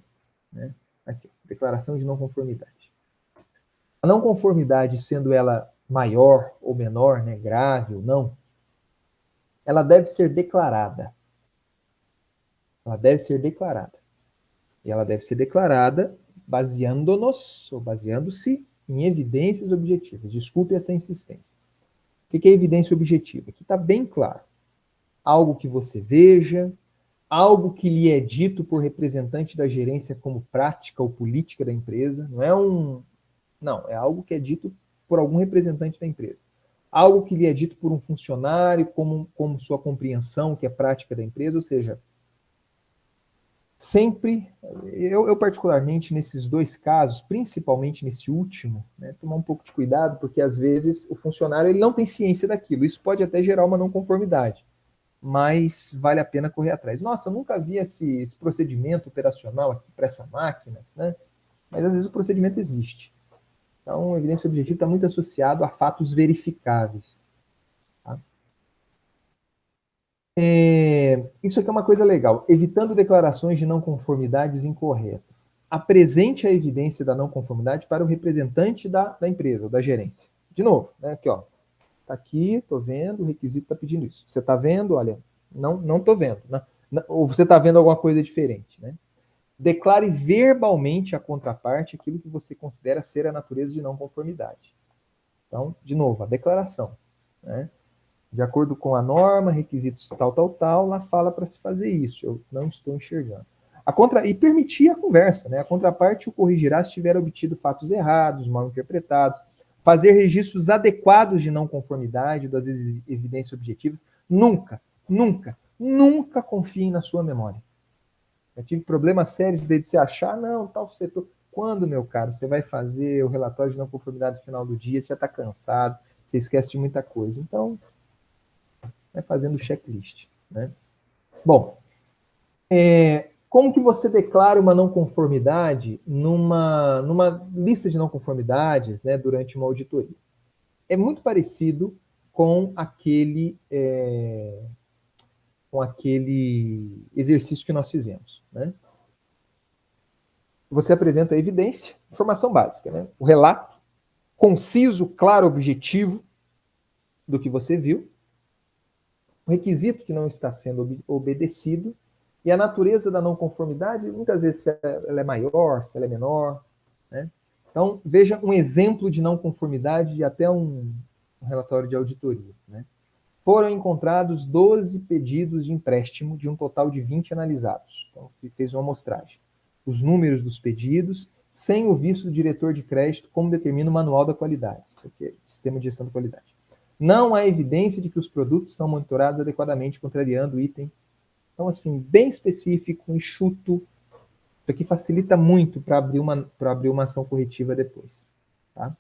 A: né? Aqui, declaração de não conformidade. A não conformidade, sendo ela maior ou menor, né, grave ou não, ela deve ser declarada. Ela deve ser declarada. E ela deve ser declarada baseando-nos, ou baseando-se em evidências objetivas. Desculpe essa insistência. O que é evidência objetiva? Aqui está bem claro. Algo que você veja, algo que lhe é dito por representante da gerência como prática ou política da empresa. Não, é algo que é dito por algum representante da empresa. Algo que lhe é dito por um funcionário como sua compreensão, que é prática da empresa, ou seja, sempre, eu particularmente nesses dois casos, principalmente nesse último, né, tomar um pouco de cuidado, porque às vezes o funcionário ele não tem ciência daquilo, isso pode até gerar uma não conformidade, mas vale a pena correr atrás. Nossa, eu nunca vi esse procedimento operacional aqui para essa máquina, né? Mas às vezes o procedimento existe. Então, a evidência objetiva está muito associado a fatos verificáveis. Tá? Isso aqui é uma coisa legal. Evitando declarações de não conformidades incorretas. Apresente a evidência da não conformidade para o representante da empresa, ou da gerência. De novo, né, aqui, ó. Está aqui, estou vendo, o requisito está pedindo isso. Você está vendo? Olha, não estou vendo. Ou você está vendo alguma coisa diferente, né? Declare verbalmente à contraparte aquilo que você considera ser a natureza de não conformidade. Então, de novo, a declaração, né? De acordo com a norma, requisitos tal, lá fala para se fazer isso. Eu não estou enxergando. E permitir a conversa, né? A contraparte o corrigirá se tiver obtido fatos errados, mal interpretados. Fazer registros adequados de não conformidade das evidências objetivas. Nunca confiem na sua memória. Eu tive problemas sérios de você achar, não, tal setor. Quando, meu caro, você vai fazer o relatório de não conformidade no final do dia, você já está cansado, você esquece de muita coisa. Então, vai fazendo o checklist, né? Bom, como que você declara uma não conformidade numa lista de não conformidades, né, durante uma auditoria? É muito parecido com aquele exercício que nós fizemos, né? Você apresenta a evidência, informação básica, né? O relato, conciso, claro, objetivo do que você viu, o requisito que não está sendo obedecido e a natureza da não conformidade, muitas vezes se ela é maior, se ela é menor, né? Então, veja um exemplo de não conformidade de até um relatório de auditoria, né? Foram encontrados 12 pedidos de empréstimo de um total de 20 analisados. Então, fez uma amostragem. Os números dos pedidos, sem o visto do diretor de crédito, como determina o manual da qualidade. Isso aqui é o sistema de gestão da qualidade. Não há evidência de que os produtos são monitorados adequadamente, contrariando o item. Então, assim, bem específico, enxuto. Isso aqui facilita muito para abrir uma ação corretiva depois. Tá?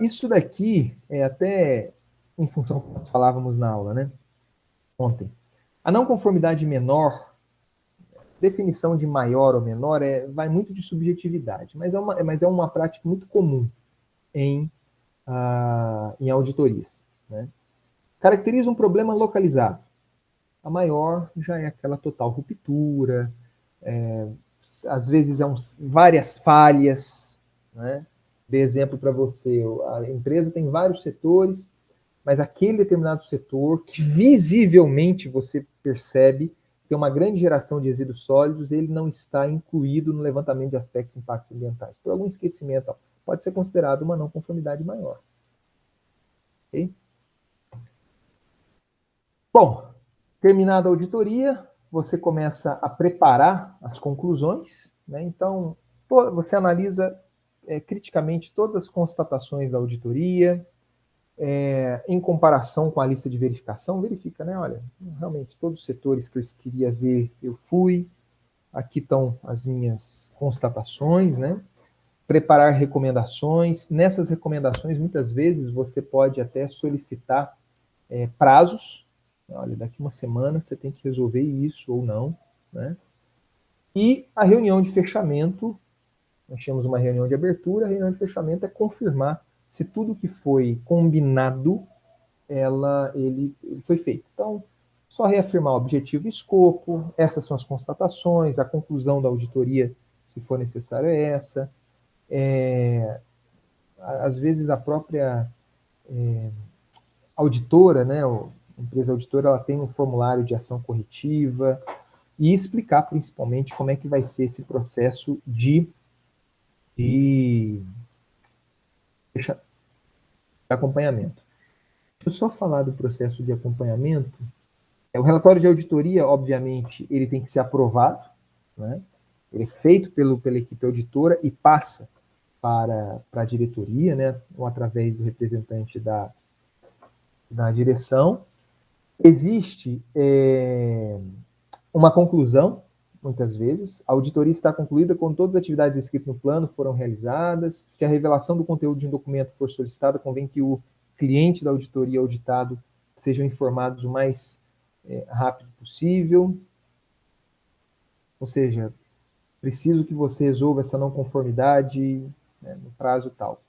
A: Isso daqui é até em função do que nós falávamos na aula, né? Ontem. A não conformidade menor, definição de maior ou menor, vai muito de subjetividade, mas é uma prática muito comum em auditorias. Né? Caracteriza um problema localizado. A maior já é aquela total ruptura, às vezes várias falhas. Né? Dei exemplo para você, a empresa tem vários setores, mas aquele determinado setor que visivelmente você percebe tem uma grande geração de resíduos sólidos, ele não está incluído no levantamento de aspectos de impactos ambientais. Por algum esquecimento, pode ser considerado uma não conformidade maior. Okay? Bom, terminada a auditoria, você começa a preparar as conclusões, né? Então, você analisa criticamente todas as constatações da auditoria, em comparação com a lista de verificação, verifica, né? Olha, realmente todos os setores que eu queria ver, eu fui, aqui estão as minhas constatações, né? Preparar recomendações. Nessas recomendações, muitas vezes, você pode até solicitar prazos. Olha, daqui uma semana você tem que resolver isso ou não, né? E a reunião de fechamento, nós tínhamos uma reunião de abertura, a reunião de fechamento é confirmar se tudo que foi combinado, ele foi feito. Então, só reafirmar o objetivo e escopo, essas são as constatações, a conclusão da auditoria, se for necessário, é essa. Às vezes a própria auditora, né, a empresa auditora, ela tem um formulário de ação corretiva e explicar principalmente como é que vai ser esse processo de acompanhamento. Deixa eu só falar do processo de acompanhamento. O relatório de auditoria, obviamente, ele tem que ser aprovado, né? Ele é feito pela equipe auditora e passa para a diretoria, né? Ou através do representante da direção. Existe uma conclusão, muitas vezes. A auditoria está concluída quando todas as atividades descritas no plano foram realizadas. Se a revelação do conteúdo de um documento for solicitada, convém que o cliente da auditoria auditado sejam informados o mais rápido possível. Ou seja, preciso que você resolva essa não conformidade, né, no prazo tal.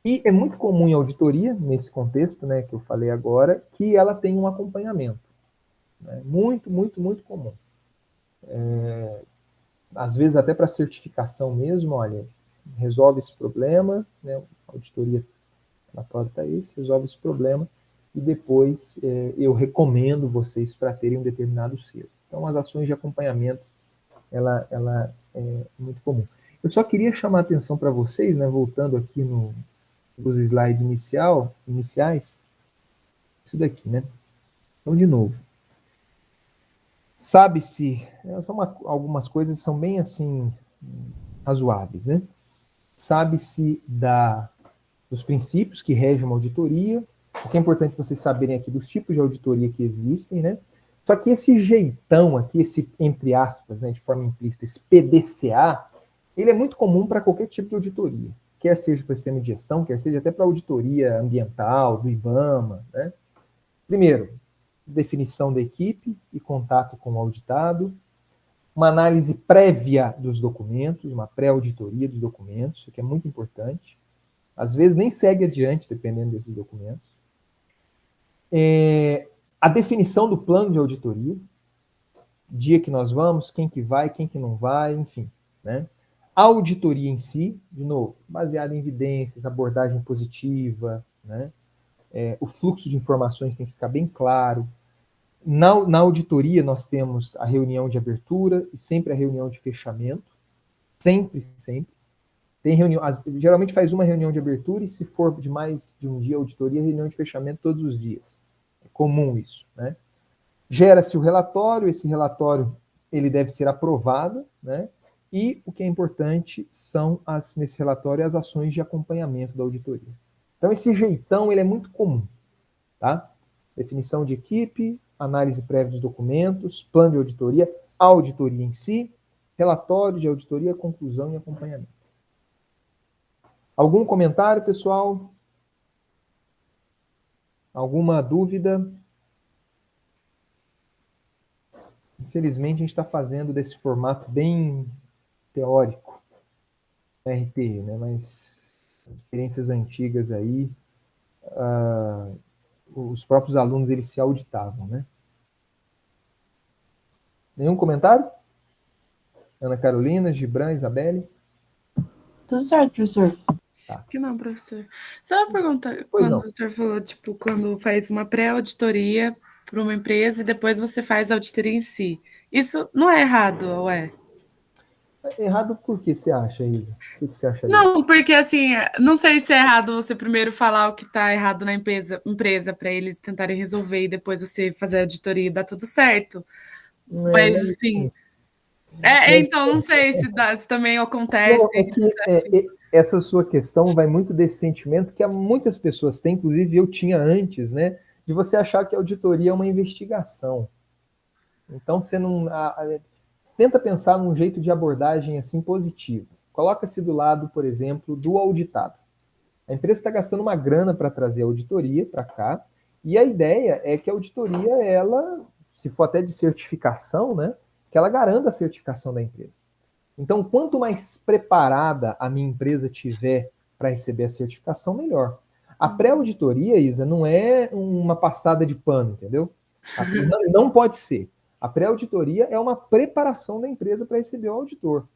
A: E é muito comum em auditoria, nesse contexto, né, que eu falei agora, que ela tem um acompanhamento. Né, muito, muito, muito comum. Às vezes até para certificação mesmo, olha, resolve esse problema, né, a auditoria relatório está esse, resolve esse problema, e depois eu recomendo vocês para terem um determinado selo. Então, as ações de acompanhamento, ela é muito comum. Eu só queria chamar a atenção para vocês, né, voltando aqui nos slides iniciais, isso daqui, né? Então, de novo. Sabe-se, algumas coisas são bem assim, razoáveis, né? Sabe-se dos princípios que regem uma auditoria, o que é importante vocês saberem aqui dos tipos de auditoria que existem, né? Só que esse jeitão aqui, esse, entre aspas, né, de forma implícita, esse PDCA, ele é muito comum para qualquer tipo de auditoria, quer seja para sistema de gestão, quer seja até para auditoria ambiental, do IBAMA, né? Primeiro, definição da equipe e contato com o auditado, uma análise prévia dos documentos, uma pré-auditoria dos documentos, isso que é muito importante. Às vezes nem segue adiante, dependendo desses documentos. A definição do plano de auditoria, dia que nós vamos, quem que vai, quem que não vai, enfim. né? A auditoria em si, de novo, baseada em evidências, abordagem positiva, né? O fluxo de informações tem que ficar bem claro. Na auditoria, nós temos a reunião de abertura e sempre a reunião de fechamento. Sempre, sempre. Tem reunião, geralmente faz uma reunião de abertura e, se for de mais de um dia auditoria, reunião de fechamento todos os dias. É comum isso, né? Gera-se o relatório, esse relatório ele deve ser aprovado, né? E o que é importante são, nesse relatório, as ações de acompanhamento da auditoria. Então, esse jeitão ele é muito comum, tá? Definição de equipe, análise prévia dos documentos, plano de auditoria, a auditoria em si, relatório de auditoria, conclusão e acompanhamento. Algum comentário, pessoal? Alguma dúvida? Infelizmente, a gente está fazendo desse formato bem teórico, RTE, né? Mas experiências antigas aí, os próprios alunos eles se auditavam, né? Nenhum comentário? Ana Carolina, Gibran, Isabelle?
C: Tudo certo, professor.
A: Tá.
D: Que não, professor. Só uma pergunta,
A: Pois
D: quando
A: não.
D: o senhor falou, tipo, quando faz uma pré-auditoria para uma empresa e depois você faz a auditoria em si. Isso não é errado, ou é?
A: Errado por que você acha, Isa? O que você acha disso?
D: Não, porque assim, não sei se é errado você primeiro falar o que está errado na empresa para eles tentarem resolver e depois você fazer a auditoria e dar tudo certo. Mas assim, então não sei se também acontece.
A: Não, é que essa sua questão vai muito desse sentimento que muitas pessoas têm, inclusive eu tinha antes, né? De você achar que a auditoria é uma investigação. Então você não. Tenta pensar num jeito de abordagem assim positivo. Coloca-se do lado, por exemplo, do auditado. A empresa está gastando uma grana para trazer a auditoria para cá, e a ideia é que a auditoria, ela, se for até de certificação, né, que ela garanta a certificação da empresa. Então, quanto mais preparada a minha empresa tiver para receber a certificação, melhor. A pré-auditoria, Isa, não é uma passada de pano, entendeu? Não pode ser. A pré-auditoria é uma preparação da empresa para receber o auditor.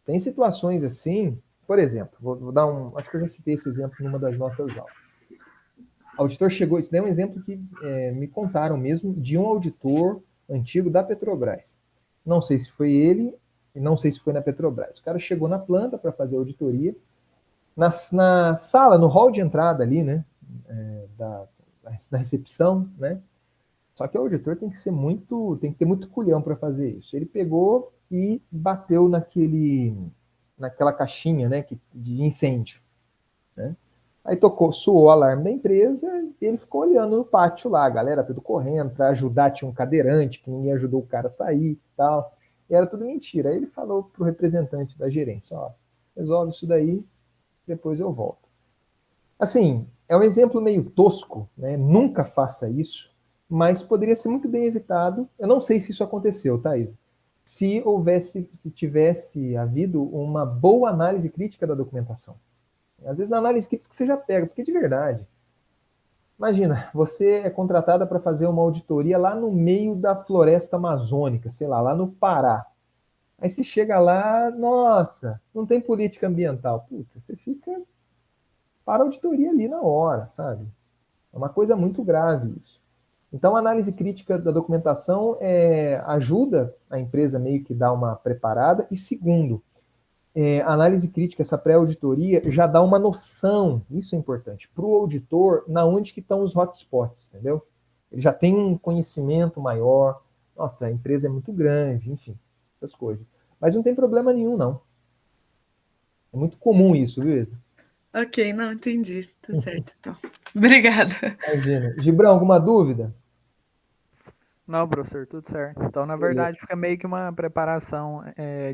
A: Tem situações assim, por exemplo, vou dar acho que eu já citei esse exemplo numa das nossas aulas. O auditor chegou, isso daí é um exemplo que me contaram mesmo, de um auditor antigo da Petrobras. Não sei se foi ele, e não sei se foi na Petrobras. O cara chegou na planta para fazer a auditoria, na sala, no hall de entrada ali, né, da recepção, né. Só que o auditor tem que ter muito culhão para fazer isso. Ele pegou e bateu naquela caixinha, né, de incêndio, né. Aí soou o alarme da empresa e ele ficou olhando no pátio lá, a galera tudo correndo para ajudar, tinha um cadeirante que ninguém ajudou o cara a sair e tal. E era tudo mentira. Aí ele falou pro representante da gerência, ó, resolve isso daí, depois eu volto. Assim, é um exemplo meio tosco, né? Nunca faça isso, mas poderia ser muito bem evitado. Eu não sei se isso aconteceu, Thaís. Se tivesse havido uma boa análise crítica da documentação. Às vezes na análise crítica você já pega, porque de verdade. Imagina, você é contratada para fazer uma auditoria lá no meio da floresta amazônica, sei lá no Pará. Aí você chega lá, nossa, não tem política ambiental. Puta, você fica para a auditoria ali na hora, sabe? É uma coisa muito grave isso. Então, a análise crítica da documentação ajuda a empresa meio que dar uma preparada. E segundo, a análise crítica, essa pré-auditoria, já dá uma noção, isso é importante, para o auditor, na onde que estão os hotspots, entendeu? Ele já tem um conhecimento maior, nossa, a empresa é muito grande, enfim, essas coisas. Mas não tem problema nenhum, não. É muito comum isso, viu, Isa?
D: Ok, não, entendi. Tá certo, então. Obrigada.
A: Imagina. Gibran, alguma dúvida?
E: Não, professor, tudo certo. Então, na verdade, fica meio que uma preparação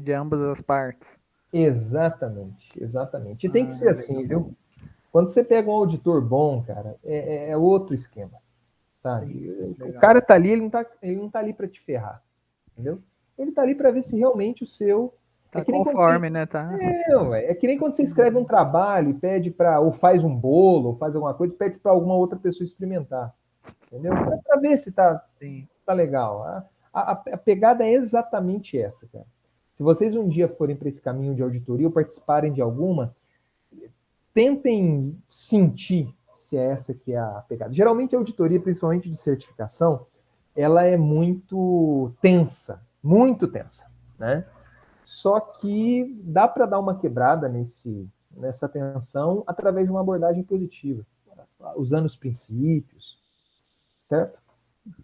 E: de ambas as partes.
A: Exatamente, exatamente. E tem que ser assim, viu? Quando você pega um auditor bom, cara, é outro esquema, sabe? Sim, o cara tá ali, ele não tá ali para te ferrar, entendeu? Ele tá ali para ver se realmente o seu
E: tá conforme, né? Tá.
A: É que nem quando você escreve um trabalho e pede para ou faz um bolo, ou faz alguma coisa, e pede para alguma outra pessoa experimentar, entendeu? Para ver se tá legal. A pegada é exatamente essa, cara. Se vocês um dia forem para esse caminho de auditoria ou participarem de alguma, tentem sentir se é essa que é a pegada. Geralmente a auditoria, principalmente de certificação, ela é muito tensa, né? Só que dá para dar uma quebrada nessa tensão através de uma abordagem positiva, usando os princípios, certo?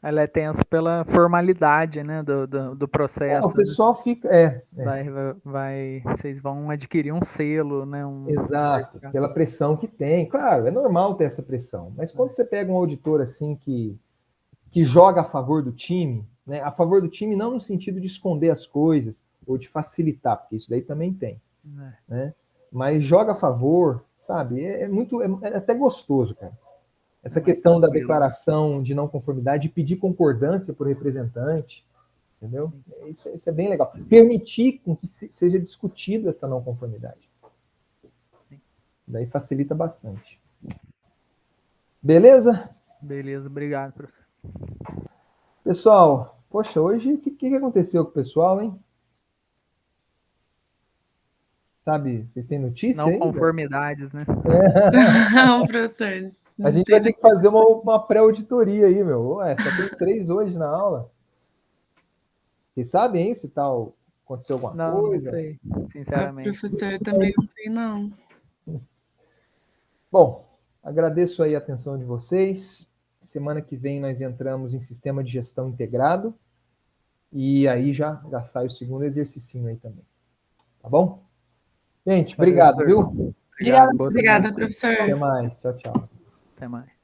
E: Ela é tensa pela formalidade, né, do processo.
A: O pessoal fica...
E: Vocês vão adquirir um selo, né?
A: Exato, pela pressão que tem. Claro, é normal ter essa pressão, mas quando você pega um auditor assim que joga a favor do time, né, a favor do time não no sentido de esconder as coisas ou de facilitar, porque isso daí também tem, né? Mas joga a favor, sabe? É até gostoso, cara. Essa questão da declaração de não conformidade e pedir concordância por representante, entendeu? Isso é bem legal. Permitir com que seja discutida essa não conformidade. Daí facilita bastante. Beleza?
E: Beleza, obrigado, professor.
A: Pessoal, poxa, hoje o que aconteceu com o pessoal, hein? Sabe, vocês têm notícia
E: não
A: aí?
E: Conformidades, né?
D: Não, professor.
A: A gente vai ter que fazer uma pré-auditoria aí, meu. Ué, só tem 3 hoje na aula. Vocês sabem, hein, se tal aconteceu alguma coisa?
E: Não sei, sinceramente.
D: Professor, também não sei, não.
A: Bom, agradeço aí a atenção de vocês. Semana que vem nós entramos em sistema de gestão integrado. E aí já sai o segundo exercício aí também. Tá bom? Gente, obrigado, viu?
E: Obrigado,
D: Obrigada, professor.
A: Até mais. Tchau, tchau.
E: Até mais.